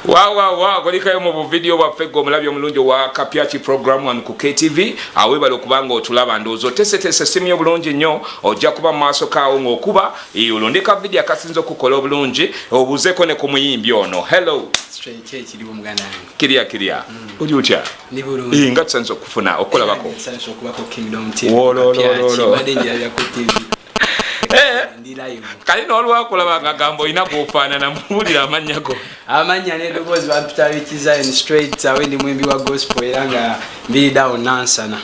Wow, kolikayo mu video bwaffe omulabyo omulungi wa Kapyachi program wano ku KTV awebale okubanga otulaba ndoozo tese simye bulungi nnyo ojja kuba mu maaso kaawo ng'okuba olondeka video akasinza okukola obulungi obuzeeko ne ku muyimbi ono. Hello Kiria oli otya nga tusanze okufuna okulabako kali n'olwakulaba nga gamba olina gwofaanana muwulira amannya go amanya n'eddoboozi bampitalikiza in straight awe ndi mwimbi wa gospel era nga mbiridawo nansana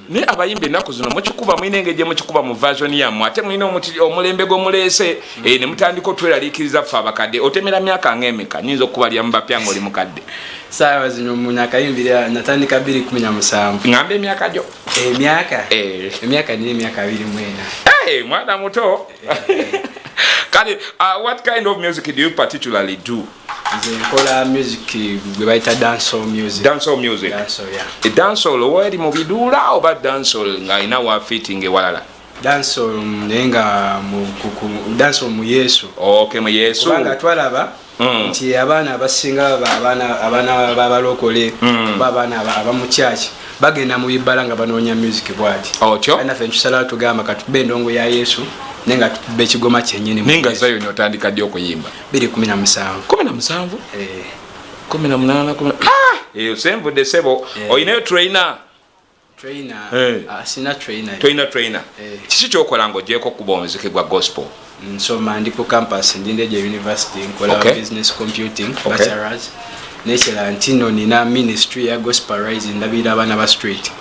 ne abayimbi ennaku zino mukikuba mwine engeri mukikuba mu version yammwe ate mwine omulembe gw'omuleese ne mutandika otweraliikiriza ffe abakadde otemera myaka ng'emeka nyinza okubalya mu bapya ng'oli mukadde saawa zino mu nakayimbira natandika 2017 ngamba emyaka gyo emyaka nina emyaka 24 mwana muto kale what kind of music do you particularly do? nkola music gwe bayita dancehall music. Dancehall wali mu biduula oba dancehall nga ina wa fitting ewalala? Dancehall nenga dancehall mu Yesu. Okay, mu Yesu. Kubanga twalaba nti abaana abasinga abaana babalokole babaana abamu church bagenda mu bibala nga banoonya music bwati. Otyo? Ana fe ntusala tugamba katube endongo ya Yesu nenga tube kigoma kyennyini. Ninga zayo n'otandika ddi okuyimba? 2017. 17? 18 senvudde sebo oyinayo trainer? Sina trainer. Trainer. Kiki kyokola ng'ogyeko okuba omuziki gwa gospel? Nsoma ndi ku campus Ndindeje University nkola business computing bachelor's. Nekera ntino nina ministry ya gospel rise ndabira abana ba street.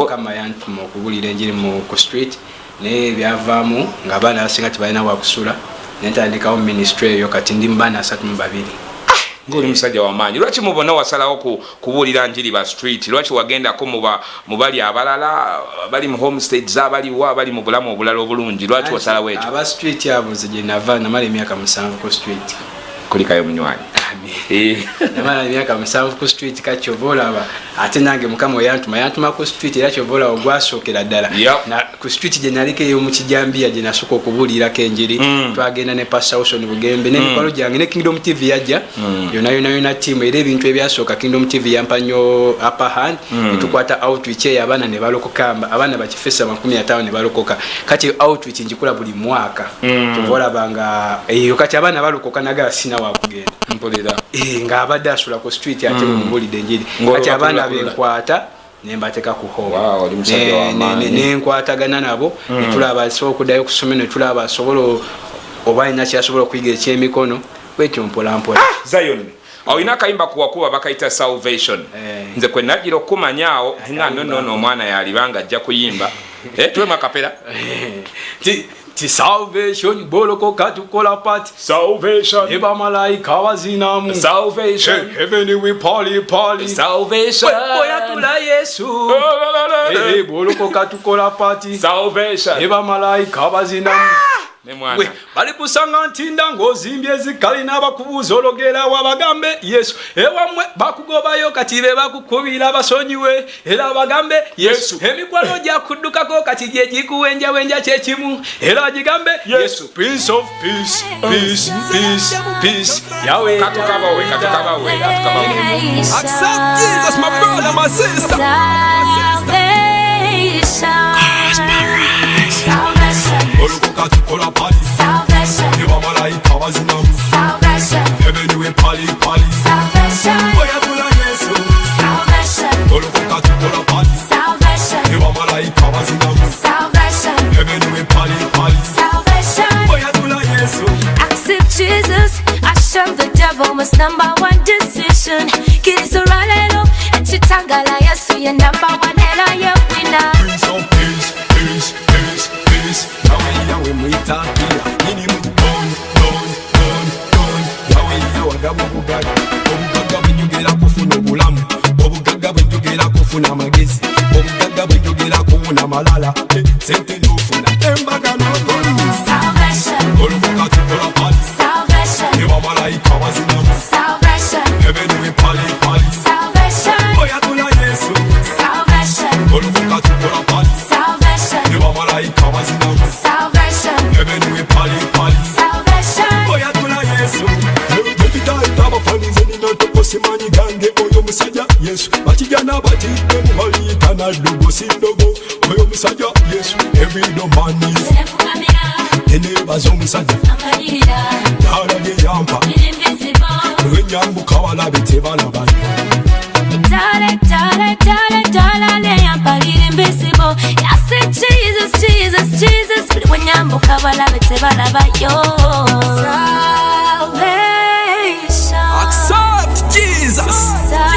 Kama yantuma okubulira enjiri mu ku street ne byavaamu nga abana abasinga tibalina wakusula nentandikawo ministry eyo kati ndi mbana 32. Ngoli musajja w'amaanyi. Lwaki mubona wasalawo kubuulira njiri ba street? Lwaki wagendako mu bali abalala bali mu homesteads abaliwo abali mu bulamu obulala obulungi? Lwaki wasalawo ekyo? Aba street abo nze gye nava namala emyaka 7 ku street. Kulikayo munywanyi. Namala emyaka 7 ku street kacyovola aba ate nange mukama yantuma ku street era kyovola ogwasookera ddala na ku street gye nalikeyo mu kijambiya gye nasooka okubuulira kenjiri twagenda ne Pastor Wilson Bugembe n'emikolo gyange ne Kingdom TV yajja yona team era ebintu ebyasooka Kingdom TV yampa nnyo upper hand tukwata outreach y'abaana ne balokokamba abaana bakifesa 50 ne balokoka kati outreach njikula buli mwaka kyovola banga eyo kati abaana balokoka naga sina wakugenda mpulira nga abadde asula ku street ate mubulidde enjiri kati abaana benkwata nembateka ku home nenkwatagana nabo netulaba asobola okuddayo ku ssomero netulaba asobola oba alina kyasobola okuyiga ekyemikono bwetyo mpolampola. Zion olina akayimba kuwakuba bakayita Salvation. Nze kwe najjira okumanyaawo nga nono omwana yalibanga ajja kuyimba tuwemu akapera ti salvation bolokoka tukola party salvation eba malaika wazinamu salvation heaven we party salvation boya tula Yesu bolokoka tukola party salvation eba malaika wazinamu nemwana bali kusanga ntinda ngozimbye ezikali n'abakubuuza ologera wabagambe Yesu ewamwe bakugobayo kati be bakukubira basonyiwe era bagambe Yesu emikwano gya kuddukako kati gye gikuwenja kyekimu era gigambe Yesu Prince of Peace Yahweh katukabawe accept Jesus my brother my sister Salvation Eba malaika wazinamu Heaven we pali Boya tula Yesu Olokoka tukola pali Eba malaika wazinamu Heaven we pali Boya tula Yesu. Accept Jesus, I shun the devil, must #1 decision. Kirizo ralelo, chitangala Yesu your #1 ela ye winner. Prince of Peace Yahweh muitakia nini don Yahweh wagabu bugaga obugaga bw'enjogera kufuna obulamu obugaga bw'enjogera kufuna amagezi obugaga bw'enjogera kuwuna malala sente n'ofuna embaga n'okolu olokoka tukola pali eba malayika wazinamu heaven we pali boya tula Yesu olokoka tukola pali eba malayika wazinamu heaven we pali boya tula Yesu musajja dala lye yampa lwenyambuka balabe tebalabayo Dala lye yampa liri invisible. I said Jesus, but when yambuka balabe tebalabayo. Salvation. Accept Jesus. Salvation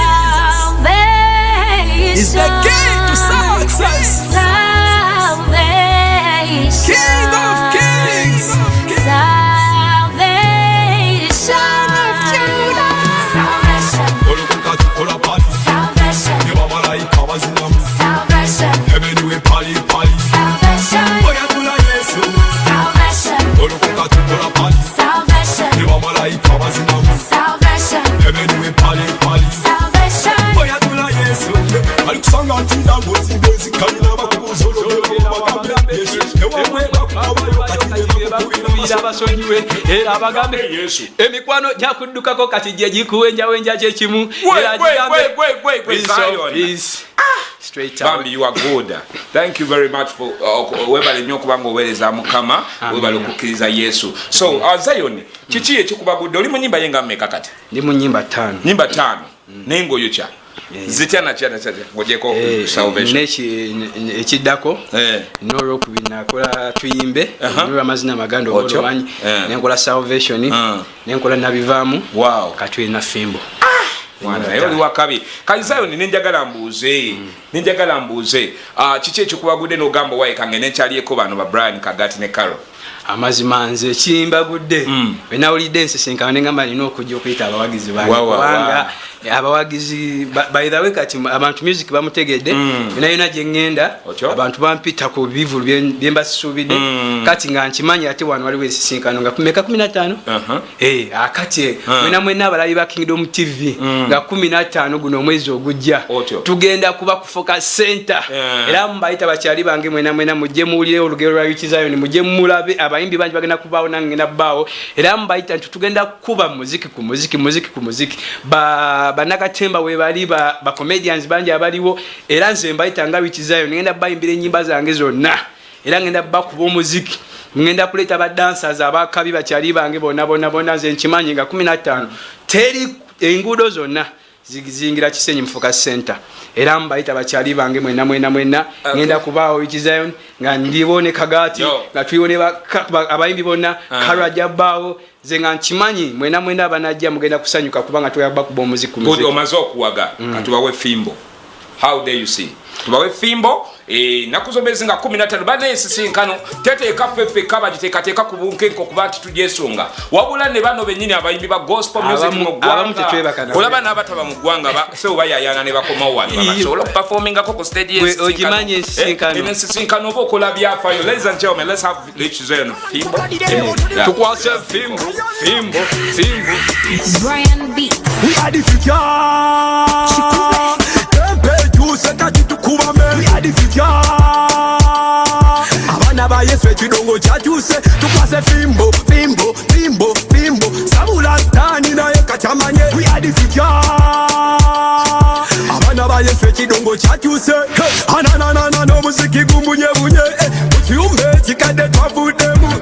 is the key to success. Salvation. King of kings. Salvation. Salvation. Olukukati olapati. Salvation. Nebamalayika bazinamu. Salvation. Ebeniwe pali. Salvation. Oyatula Yesu. Salvation. Olukukati olapati. Salvation. Nebamalayika bazinamu. Salvation. Ebeniwe pali. Salvation. Oyatula Yesu. Alikusanga ntinda ngozi kalina bakubuzo bagambe Yesu. Ewamweba kubayo kati abasonyiwe era abagambe Yesu emikwano gyakuddukako kati gye gikuwenjawenja kyekimu Bambi, you are good. Thank you very much for webale nnyo okubanga oweereza Mukama, webale okukkiriza Yesu. So Zion, kiki ekikubagudde? Oli mu nnyimba yenga mmeka kati? Ndi mu nnyimba 5. Nnyimba 5 n'engoyo kya zityana ng'ogyeko Salvation. Ekiddako n'olwokubiri nakola tuyimbe n'olw'amazina amaganda obulwanyi nenkola Salvation nenkola nabivaamu katulina fimbo. Naye oli wakabi. Kati Zion nenjagala mbuuze kiki ekikubagudde n'ogamba wayikange nekyalyeko bano ba Brian Kagati ne Carol? Amazima nze kimbagudde wenawulidde nsisinkana nengamba nina okujja okuyita abawagizi bange kubanga abawagizi by the way kati abantu music bamutegedde yona gye ngenda abantu bampita ku bivulu byembasuubidde kati nga nkimanyi ate wano waliwo ensisinkano nga kumeka 15 akati mwena abalabi ba Kingdom TV nga 15 guno omwezi ogujja tugenda kuba ku Focus Center era mbayita bakyali bange mwena mujje muwulire olugero lwa Zion mujje mulabe abayimbi bangi bagenda kubaawo nange ngenda kubaawo era mbayita nti tugenda kuba muziki ku muziki banakatemba we bali ba comedians bangi abaliwo era nze mbayita nga Zion ngenda bayimbira ennyimba zange zonna era ngenda bakuba omuziki ngenda kuleta ba dancers abakabi bakyali bange bonna nze nkimanyi nga 15 teri enguudo zonna zigingira Kisenyi mu Focus Center era mbayita bakyali bange mwena ngenda kubaawo Zion nga ndibone Kagati nga tuyone abayimbi bonna Karajabao ze nga nkimanyi mwena abanajja mugenda kusanyuka kubanga tuyaba kuba omuziki muziki omaze okuwaga katubawe fimbo. How dare you see? Tubawe fimbo nakuzobezi nga 15 bane ensisinkano teteeka ffeffe kabagiteekateeka ku bunkenko kuba nti tugyesonga wabula ne bano bennyini abayimbi ba gospel music mu ggwanga olaba n'abataba mu ggwanga sebo bayayaana ne bakomawo wano babasobola okuperformingako ku stage ensisinkano oba okola byafaayo. Ladies and gentlemen, let's have Zion fimbo tukwase fimbo Brian B. We are the future. Abana ba Yesu ekidongo kyatuse tukwase fimbo sabula tani naye katamanye we are the future. Abana ba Yesu ekidongo kyatuse ananana n'omuziki gumbunye mukiumbe kikadde twavuddemu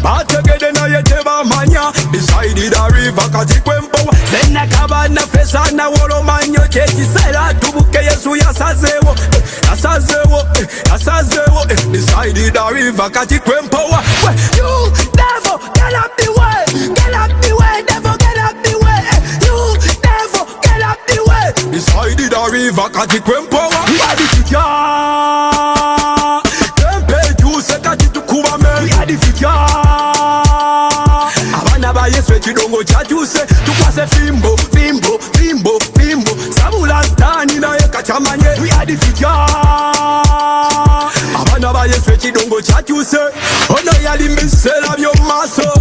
bategede naye tebamanya beside the river kati kwempowa zenakabana fesa na wolomanyo kyekiseera tubuke Yesu yasazeewo beside the river kati kwempowa you devil get up the way devil get up the way you devil get up the way beside the river kati kwempowa we are the future. Tempe juice kati tukubame we are the future. Abana ba Yesu ekidongo kyatuse tukwase fimbo sabula tani naye katamanye we are the future. Abana ba Yesu ekidongo kyatuse ono yali misera by'omumaaso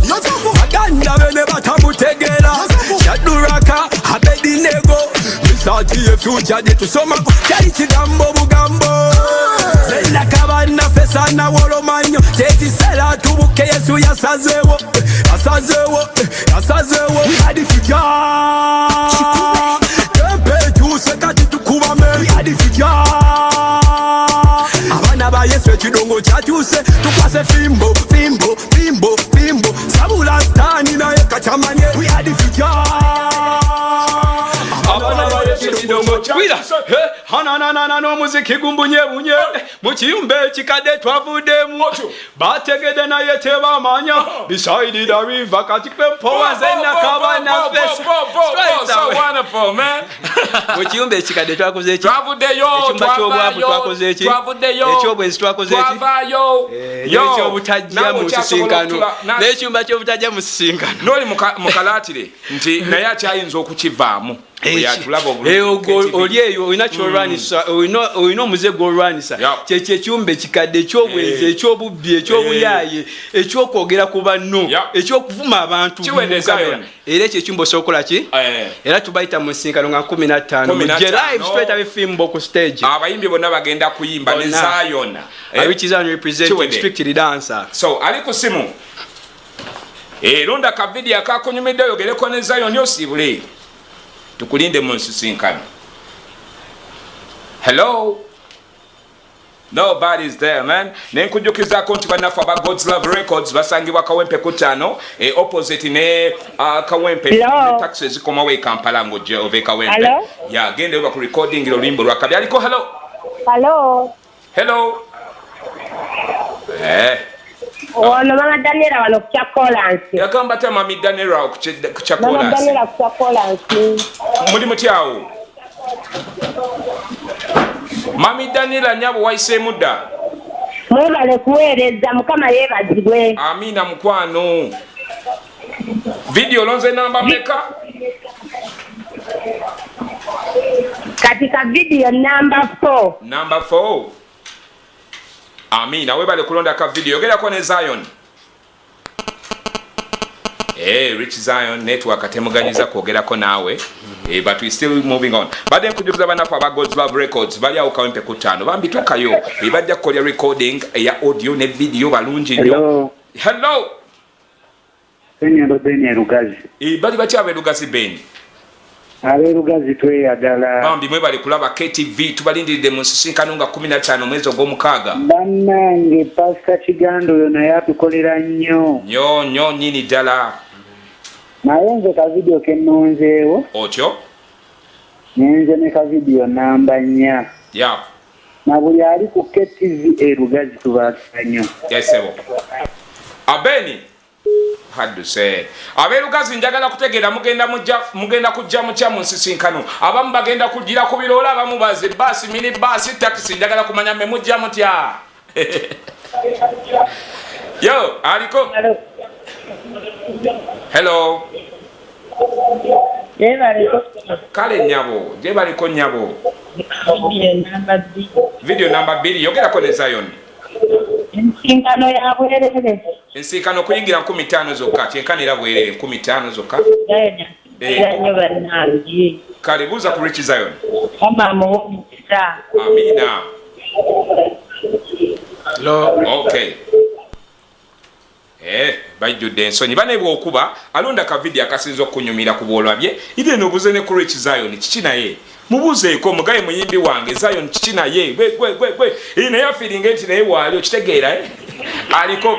baganda bene batamutegeera Shadraka Abedinego misati yefuja gyetusomako kyali kigambo bugambo zenakabana fesa na wolomanyo kyekiseera tubuke Yesu yasazeewo we are the future. Tempe juice kati tukubame we are the future. Abana ba Yesu ekidongo kyatuse tukwase fimbo got the figure. Wira hananana n'omuziki gumbunye mu kiyumba ekikadde twavuddemu bategedde naye tebamanya beside the river kati kwepowa zenakaba naffe mu kiyumba ekikadde twakoze eki ekyumba ky'obwavu twakoze eki ekyobwenzi twakoze eki n'ekyobutajja mu nsisinkano n'ekyumba ky'obutajja mu nsisinkano n'oli mukalaatire nti naye akyayinza okukivaamu oli eyo olina kyolwanisa olina omuze gwolwanisa kyekyo ekyumba ekikadde ekyobwenzi ekyobubbi ekyobuyaaye ekyokwogera ku banno ekyokuvuma abantu era ekyo ekyumba osobola ki era tubayita mu nsinkano nga 15 gye live straight away fimbo ku stage abayimbi bonna bagenda kuyimba ne Zion which is on representing strictly dancer. So ali ku simu londa ka video akakunyumidde oyogereko ne Zion yosibule tukulinde mu nsisinkano. Hello, nobody's there man. Nenkujukizako nti bannaffe aba God's Love Records basangibwa Kawempe kutano opposite ne Kawempe ne taxi zikomawo e Kampala ng'ojja ova e Kawempe. Ya gende oba ku recording oluyimbo lwakabi aliko. Hello. Ono mama Daniela wano ku Chakolansi. Yagamba ta mami Daniela ku Chakolansi. Mama Daniela ku Chakolansi. Muli mutyawo. Mami Daniela nyabo waise mudda. Mwebale kuweereza Mukama yeebazibwe. Amina mukwano. Video lonze namba meka? Katika video number 4. Number 4. Amina webale kulonda ka video yogerako ne Zion. Rich Zion network atemuganyiza kwogerako naawe. But we still moving on. Bade nkujukiza banafu aba God's Love Records bali awo Kawempe kutano bambitukayo bajja kukolera recording ya audio ne video balungi nnyo. Hello. Senyendo Beni Rugazi. Bali batya aberugazi Beni. Aberugazi tweyagala. Bambi mwe bali kulaba KTV tubalindiridde mu nsisinkano nga 15 mwezi ogw'omukaaga. Bannange Pastor Kigando oyo naye atukolera nnyo. Nnyo nyini ddala. Naye nze ka video ke nnonzeewo. Otyo? Nenze ne ka video namba 4. Ya. Na buli ali ku KTV Rugazi tubaasa nnyo. Yesebo. Abeni. Haddu se. Aberugazi njagala kutegeera mugenda kujja mukya mu nsisinkano. Abamu bagenda kugira ku biroola abamu baze basi mini basi taxi njagala kumanya me mujja mutya. Yo, aliko? Hello. Kale nyabo, je baliko nyabo. Video number 2 yogerako ne Zion. Ensinkano ya bwerere. Ensinkano kuyingira 15 zokka, kyenkanira bwerere 15 zokka. Karibuza ku Rich Zion. Amina. Okay. Bajjudde ensonyi banebwa okuba alonda ka video akasinza okunyumira ku bwolwabye ide nobuze ne ku Rich Zion kiki naye mubuzeeko mugaye muyimbi wange Zion kiki naye gwe ine ya feeling enti naye wali okitegeera aliko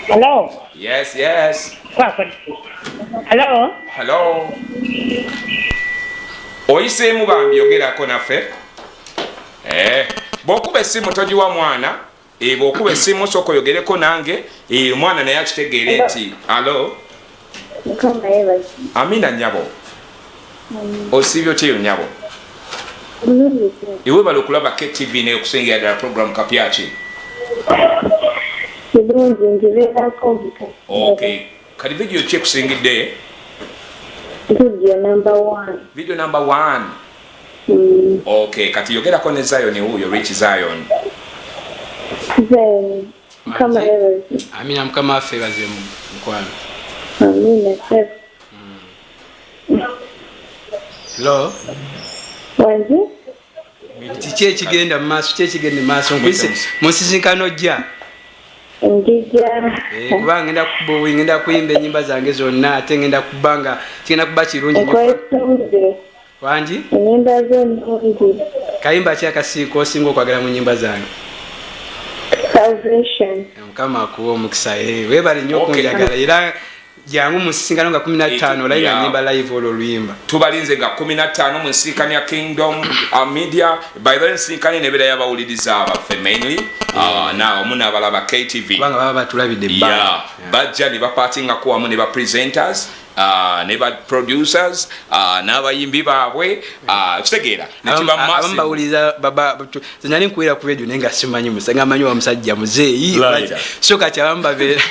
Hello. Yes. Hello. Oyiseemu bambi yogerako naffe bw'okuba essimu togiwa mwana bw'okuba essimu sooka oyogereko nange omwana naye akitegeere nti alo. Amina nyabo. Osibye otyeyo nyabo. Iwe bali okulaba KTV n'okusingira ddala program kapya ki? Okay. Kati video ki ekusingidde? Video number 1. Video number 1. Okay, kati yogerako ne Zion huyo Rich Zion. Amina mukama affe baze mukwano. Amina. Hello. Wanji? Kiki ekigenda mu maaso mu nsisinkano jja? Ndija. Kuba ngenda kuyimba ennyimba zange zonna ate ngenda kubanga kigenda kuba kirungi nnyo. Wanji? Ennyimba zonna. Kayimba ki akasiiko osinga okwagala mu nnyimba zange? Salvation. Mukama akuwa omukisa webale nnyo okunjagala era jangu musisinkano nga 15 olabye nga nyimba live oluluyimba tubalinze nga 15 mu nsinkano ya Kingdom Media by the nsinkano nebera y'abawuliriza abaffe mainly now muna abalaba KTV banga baba batulabidde bajja ne bapartinga ku wamu ne ba presenters ne ba producers n'abayimbi baabwe kitegeera bawuliza baba zinali nkuwera ku radio nenga simanyi musanga manyi wa musajja muzeeyi so kati abambabeera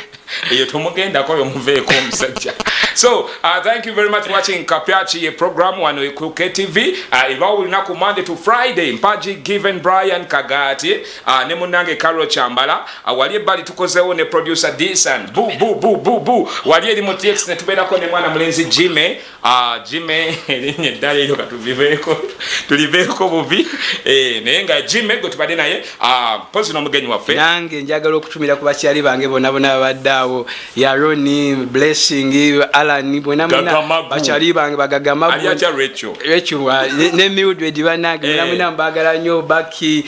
eyo tomugendako yomuveeko omusajja. So thank you very much for watching Kapyachi program wano ku KTV ibawulina ku Monday to Friday Mpaji Given Brian Kagati ne munange Carlo Chambala wali ebbali tukozeewo ne producer Disan bu wali eri mu TX ne tubeerako ne mwana mulenzi Jime erinnya eddala eryo katuviveeko tuliveeko bubi naye nga Jime gwe tubadde naye pozi n'omugenyi waffe nange njagala okutumira ku bakyali bange bonna babaddeawo ya Roni Blessing Alan bwena bachali bange bagagama Rachel ne Mildred banage namuna mbagala nnyo Baki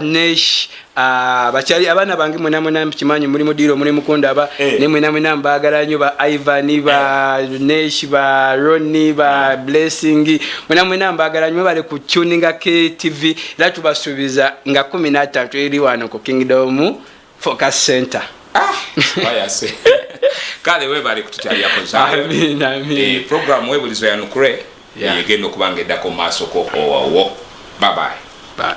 Nesh bachali abana bange muna kimanyi muri mudiro muri mukunda aba ne muna mbagala nnyo ba Ivan ba Nesh ba Roni ba Blessing muna mbagala nnyo bale ku tuninga KTV la tubasubiza nga 13 eri wano ku Kingdom Focus Center. Wayase kale webali kututyaliyako zawe program webulizo yanukure yegenda okubanga eddako maaso ko owawo bye bye.